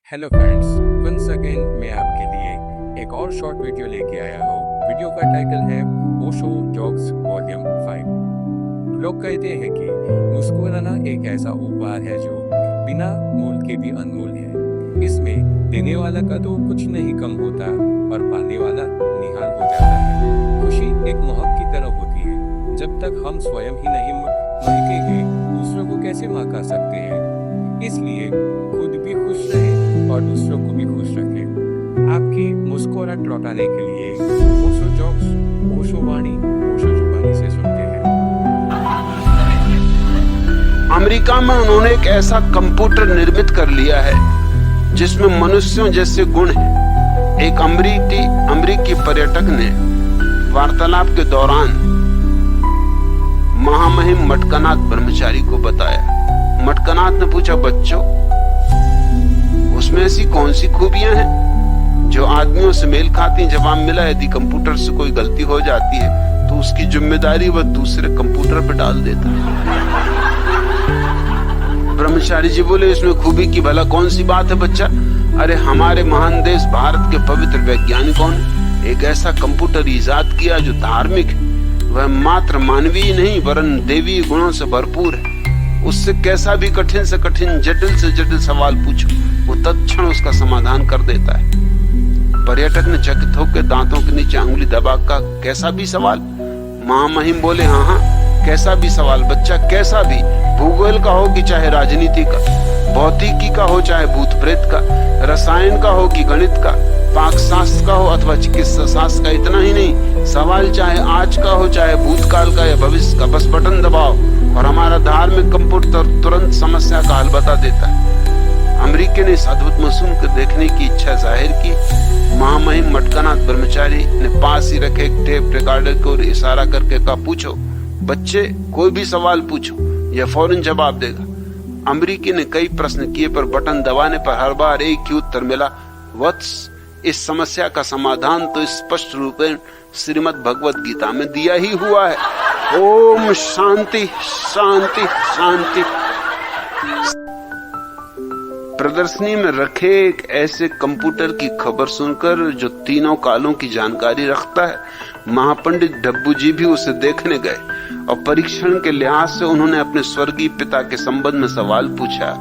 Hello friends, once again मैं आपके लिए एक और शॉर्ट वीडियो लेके आया हूँ। वीडियो का टाइटल है ओशो जॉक्स वॉल्यूम 5। लोग कहते हैं कि मुस्कुराना एक ऐसा उपहार है जो बिना मोल के भी अनमोल है। इसमें देने वाला का तो कुछ नहीं कम होता और पाने वाला निहाल हो जाता है। खुशी एक महक की तरह होती है। जब तक हम स्वयं ही नहीं महकेंगे, दूसरों को कैसे महका सकते हैं। इसलिए खुद भी खुश रहें और दूसरों को भी खुश रखें। आपकी मुस्कुराहट लौटाने के लिए ओशो जॉक्स, ओशो वाणी, ओशो जुबानी से सुनते हैं। अमेरिका में उन्होंने एक ऐसा कंप्यूटर निर्मित कर लिया है जिसमें मनुष्यों जैसे गुण हैं। एक अमेरिकी पर्यटक ने वार्तालाप के दौरान महामहिम मटकनाथ ब्रह्मचारी को बताया। मटकनाथ ने पूछा, बच्चों, उसमें ऐसी कौन सी खूबियां हैं जो आदमियों से मेल खाती? जवाब मिला, यदि कंप्यूटर से कोई गलती हो जाती है तो उसकी जिम्मेदारी वह दूसरे कंप्यूटर पर डाल देता है। ब्रह्मचारी जी बोले, इसमें खूबी की भला कौन सी बात है बच्चा? अरे, हमारे महान देश भारत के पवित्र वैज्ञानिकों ने एक ऐसा कंप्यूटर इजाद किया जो धार्मिक है। वह मात्र मानवीय नहीं वरन देवी गुणों से भरपूर है। उससे कैसा भी कठिन से कठिन, जटिल से जटिल सवाल पूछो, वो तत्क्षण उसका समाधान कर देता है। पर्यटक ने चकित होकर दांतों के नीचे अंगुली दबा का, कैसा भी सवाल? महामहिम बोले, हाँ, कैसा भी सवाल बच्चा, कैसा भी। भूगोल का हो कि चाहे राजनीति का, भौतिकी का हो चाहे भूत प्रेत का, रसायन का हो कि गणित का, पाक शास्त्र का हो अथवा चिकित्सा शास्त्र का। इतना ही नहीं, सवाल चाहे आज का हो चाहे भूतकाल का या भविष्य का, बस बटन दबाओ और हमारा धार्मिक कंप्यूटर तुरंत समस्या का हल बता देता है। अमेरिकी ने इस अद्भुत मशीन को देखने की इच्छा जाहिर की। महामहिम मटकनाथ ब्रह्मचारी ने पास ही रखे एक टेप रिकॉर्डर को इशारा करके कहा, पूछो बच्चे, कोई भी सवाल पूछो, यह फौरन जवाब देगा। अमेरिकी ने कई प्रश्न किए पर बटन दबाने पर हर बार एक ही उत्तर मिला, वत्स, इस समस्या का समाधान तो स्पष्ट रूप में श्रीमद् भगवत गीता में दिया ही हुआ है। ओम शांति शांति शांति। प्रदर्शनी में रखे एक ऐसे कंप्यूटर की खबर सुनकर जो तीनों कालों की जानकारी रखता है, महापंडित डब्बू जी भी उसे देखने गए और परीक्षण के लिहाज से उन्होंने अपने स्वर्गीय पिता के संबंध में सवाल पूछा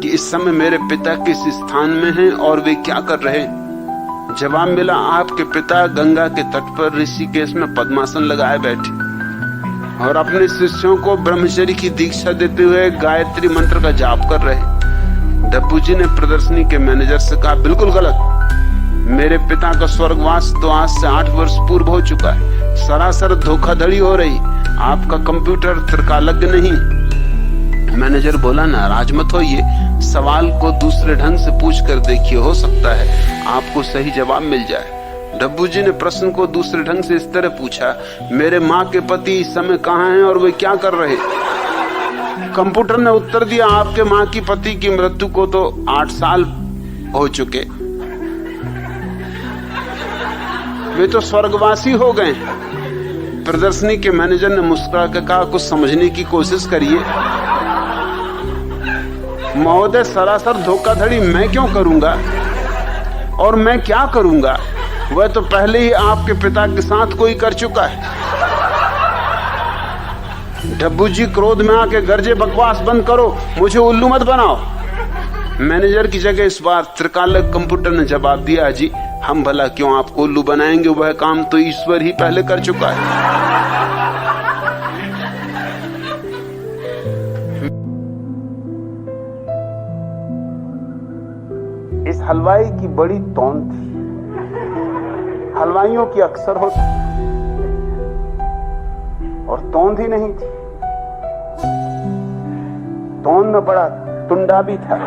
कि इस समय मेरे पिता किस स्थान में हैं और वे क्या कर रहे हैं। जवाब मिला, आपके पिता गंगा के तट पर ऋषिकेश में पद्मासन लगाए बैठे और अपने शिष्यों को ब्रह्मचर्य की दीक्षा देते हुए गायत्री मंत्र का जाप कर रहे। डब्बू जी ने प्रदर्शनी के मैनेजर से कहा, बिल्कुल गलत। मेरे पिता का स्वर्गवास तो आज से 8 वर्ष पूर्व हो चुका है। सरासर धोखाधड़ी हो रही। आपका कंप्यूटर त्रिकालज्ञ नहीं। मैनेजर बोला, नाराज मत होइए, सवाल को दूसरे ढंग से पूछ कर देखिए, हो सकता है आपको सही जवाब मिल जाए। डब्बू जी ने प्रश्न को दूसरे ढंग से इस तरह पूछा, मेरे माँ के पति इस समय कहाँ हैं और वे क्या कर रहे? कंप्यूटर ने उत्तर दिया, आपके माँ की पति की मृत्यु को तो 8 साल हो चुके, वे तो स्वर्गवासी हो गए। प्रदर्शनी के मैनेजर ने मुस्कुरा कर कहा, कुछ समझने की कोशिश करिए। महोदय, सरासर धोखाधड़ी मैं क्यों करूंगा और मैं क्या करूंगा? वह तो पहले ही आपके पिता के साथ कोई कर चुका है। डब्बू जी क्रोध में आके गर्जे, बकवास बंद करो, मुझे उल्लू मत बनाओ। मैनेजर की जगह इस बार त्रिकालज्ञ कंप्यूटर ने जवाब दिया, जी हम भला क्यों आपको उल्लू बनाएंगे, वह काम तो ईश्वर ही पहले कर चुका है। इस हलवाई की बड़ी तौन थी। हलवाइयों की अक्सर होती और तौंध ही नहीं थी। तौंध में बड़ा टुंडा भी था।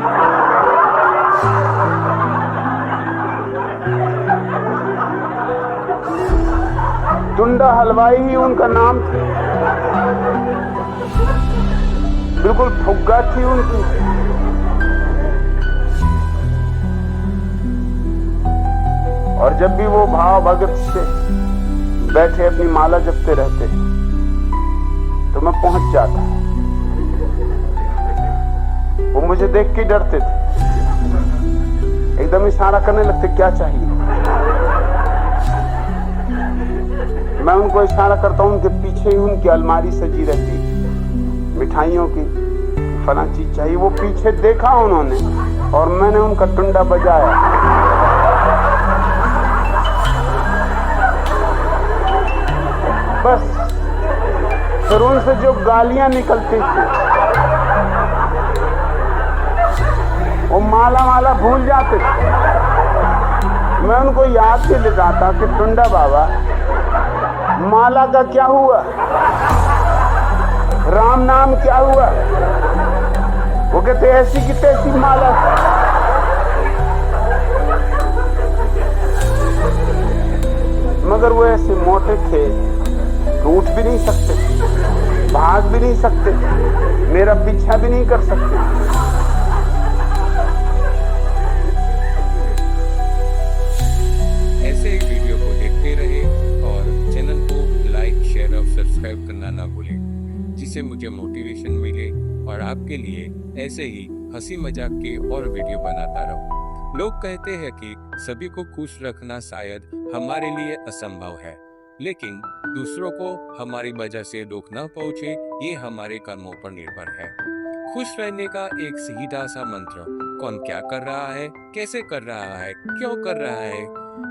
टुंडा हलवाई ही उनका नाम था। बिल्कुल फुग्गा थी उनकी। और जब भी वो भाव भगत से बैठे अपनी माला जपते रहते तो मैं पहुंच जाता। वो मुझे देख के डरते थे। इशारा करने लगते, क्या चाहिए। मैं उनको इशारा करता हूं, उनके पीछे ही उनकी अलमारी सजी रहती मिठाइयों की, फला चीज चाहिए। वो पीछे देखा उन्होंने और मैंने उनका टुंडा बजाया। बस फिर उनसे जो गालियां निकलती थी वो माला माला भूल जाते थे। मैं उनको याद भी दिलाता कि टुंडा बाबा, माला का क्या हुआ, राम नाम क्या हुआ। वो कहते ऐसी की तैसी माला। मगर वो ऐसे मोटे थे कि उठ भी नहीं सकते, भाग भी नहीं सकते, मेरा पीछा भी नहीं कर सकते। ऐसे ही वीडियो को देखते रहे और चैनल को लाइक, शेयर और सब्सक्राइब करना ना भूलें, जिससे मुझे मोटिवेशन मिले और आपके लिए ऐसे ही हंसी मजाक के और वीडियो बनाता रहूं। लोग कहते हैं कि सभी को खुश रखना शायद हमारे लिए असंभव है, लेकिन दूसरों को हमारी वजह से दुख न पहुंचे ये हमारे कर्मों पर निर्भर है। खुश रहने का एक सीधा सा मंत्र, कौन क्या कर रहा है, कैसे कर रहा है, क्यों कर रहा है,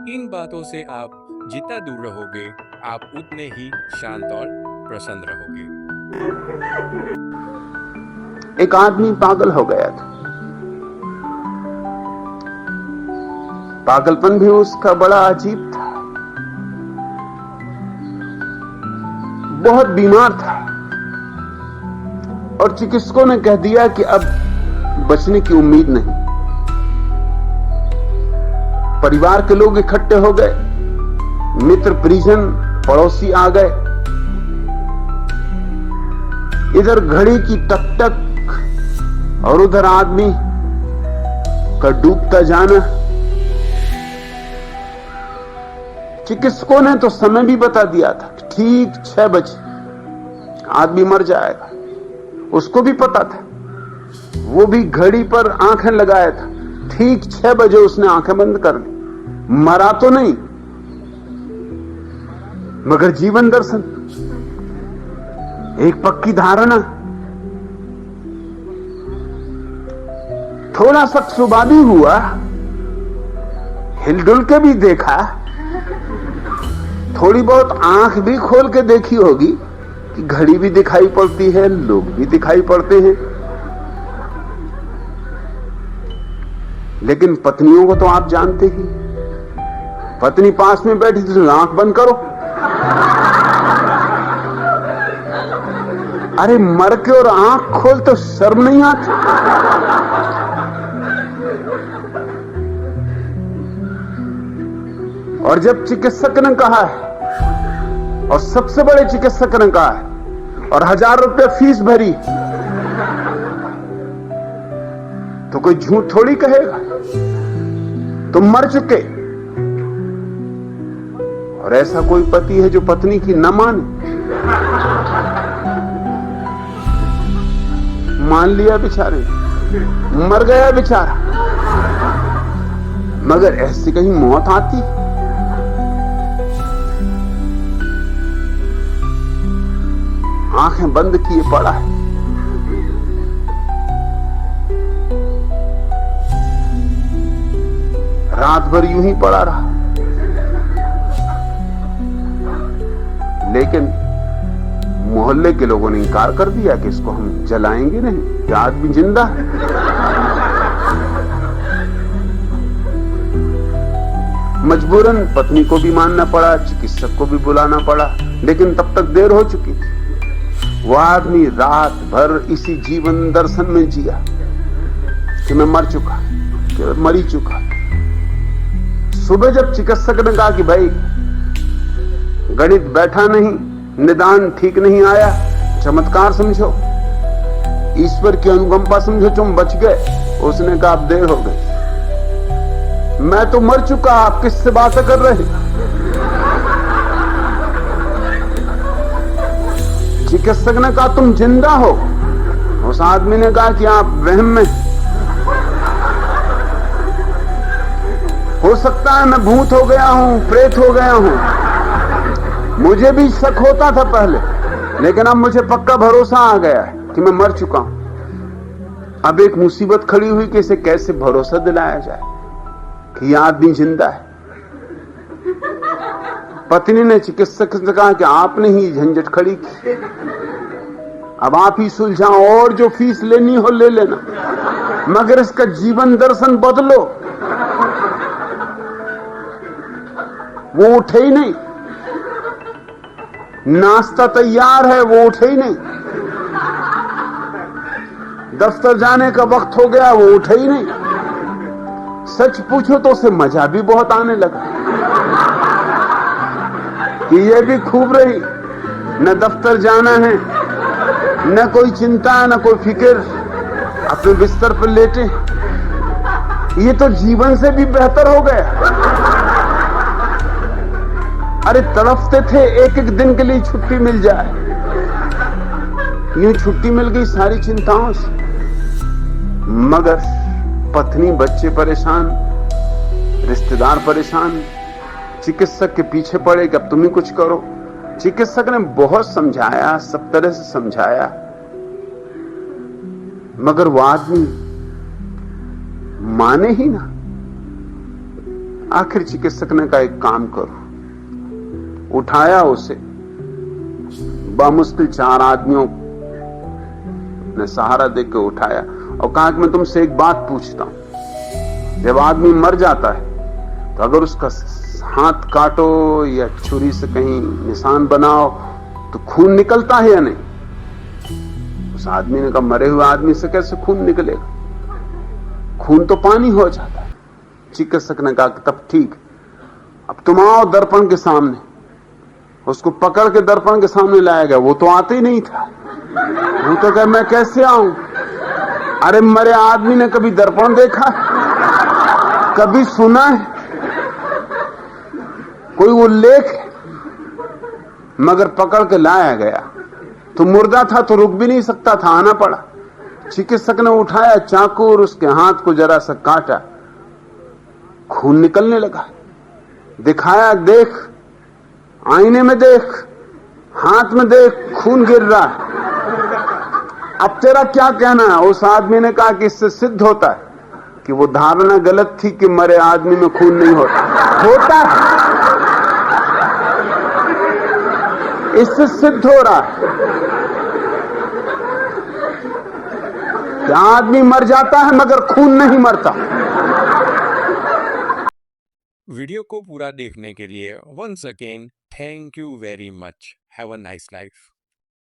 इन बातों से आप जितना दूर रहोगे आप उतने ही शांत और प्रसन्न रहोगे। एक आदमी पागल हो गया था। पागलपन भी उसका बड़ा अजीब था। बहुत बीमार था और चिकित्सकों ने कह दिया कि अब बचने की उम्मीद नहीं। परिवार के लोग इकट्ठे हो गए, मित्र परिजन पड़ोसी आ गए। इधर घड़ी की टक टक और उधर आदमी का डूबता जाना। चिकित्सकों ने तो समय भी बता दिया था, ठीक 6 बजे आदमी मर जाएगा। उसको भी पता था, वो भी घड़ी पर आंखें लगाया था। ठीक 6 बजे उसने आंखें बंद कर दी। मरा तो नहीं, मगर जीवन दर्शन, एक पक्की धारणा। थोड़ा सा सुबह भी हुआ, हिलडुल के भी देखा, थोड़ी बहुत आंख भी खोल के देखी होगी कि घड़ी भी दिखाई पड़ती है, लोग भी दिखाई पड़ते हैं। लेकिन पत्नियों को तो आप जानते ही, पत्नी पास में बैठी थी तो आंख बंद करो। अरे मर के और आंख खोल तो शर्म नहीं आती। और जब चिकित्सक ने कहा है, और सबसे बड़े चिकित्सक ने कहा है, और 1000 रुपये फीस भरी, तो कोई झूठ थोड़ी कहेगा। तुम मर चुके। और ऐसा कोई पति है जो पत्नी की न माने? मान लिया बेचारे, मर गया बेचारा। मगर ऐसी कहीं मौत आती? आंखें बंद किए पड़ा है। रात भर यूं ही पड़ा रहा। लेकिन मोहल्ले के लोगों ने इनकार कर दिया कि इसको हम जलाएंगे नहीं, ये आदमी जिंदा है। मजबूरन पत्नी को भी मानना पड़ा, चिकित्सक को भी बुलाना पड़ा, लेकिन तब तक देर हो चुकी थी। वो आदमी रात भर इसी जीवन दर्शन में जिया कि मैं मर चुका, कि मर ही चुका। सुबह जब चिकित्सक ने कहा कि भाई गणित बैठा नहीं, निदान ठीक नहीं आया, चमत्कार समझो, ईश्वर की अनुकंपा समझो, तुम बच गए, उसने कहा अब देर हो गई, मैं तो मर चुका, आप किससे बातें कर रहे? चिकित्सक ने कहा तुम जिंदा हो। उस आदमी ने कहा कि आप वहम में। सकता है मैं भूत हो गया हूं, प्रेत हो गया हूं। मुझे भी शक होता था पहले, लेकिन अब मुझे पक्का भरोसा आ गया है कि मैं मर चुका हूं। अब एक मुसीबत खड़ी हुई कि इसे कैसे भरोसा दिलाया जाए कि यह आदमी जिंदा है। पत्नी ने चिकित्सक से कहा कि आपने ही झंझट खड़ी की, अब आप ही सुलझाओ, और जो फीस लेनी हो ले लेना, मगर इसका जीवन दर्शन बदलो। वो उठे ही नहीं, नाश्ता तैयार है, वो उठे ही नहीं। दफ्तर जाने का वक्त हो गया, वो उठे ही नहीं। सच पूछो तो उसे मजा भी बहुत आने लगा कि ये भी खूब रही, न दफ्तर जाना है, न कोई चिंता, न कोई फिक्र, अपने बिस्तर पर लेटे, ये तो जीवन से भी बेहतर हो गया। अरे तड़पते थे एक एक दिन के लिए छुट्टी मिल जाए, यूं छुट्टी मिल गई सारी चिंताओं से। मगर पत्नी, बच्चे परेशान, रिश्तेदार परेशान, चिकित्सक के पीछे पड़े कि अब तुम ही कुछ करो। चिकित्सक ने बहुत समझाया, सब तरह से समझाया, मगर वो आदमी माने ही ना। आखिर चिकित्सक ने कहा एक काम करो, उठाया उसे, बामुश्किल 4 आदमियों ने सहारा देकर उठाया और कहा कि मैं तुमसे एक बात पूछता हूं। जब आदमी मर जाता है तो अगर उसका हाथ काटो या छुरी से कहीं निशान बनाओ तो खून निकलता है या नहीं? उस आदमी ने कहा मरे हुए आदमी से कैसे खून निकलेगा, खून तो पानी हो जाता है। चिकित्सक ने कहा कि तब ठीक, अब तुम आओ दर्पण के सामने। उसको पकड़ के दर्पण के सामने लाया गया, वो तो आते ही नहीं था। वो तो कह मैं कैसे आऊं? अरे मरे आदमी ने कभी दर्पण देखा, कभी सुना है, कोई उल्लेख है? मगर पकड़ के लाया गया तो मुर्दा था, तो रुक भी नहीं सकता था, आना पड़ा। चिकित्सक ने उठाया चाकू और उसके हाथ को जरा सा काटा, खून निकलने लगा। दिखाया, देख आईने में, देख हाथ में, देख खून गिर रहा है। अब तेरा क्या कहना है? उस आदमी ने कहा कि इससे सिद्ध होता है कि वो धारणा गलत थी कि मरे आदमी में खून नहीं होता, होता है। इससे सिद्ध हो रहा है कि आदमी मर जाता है मगर खून नहीं मरता। वीडियो को पूरा देखने के लिए once again thank you very much. Have a nice life.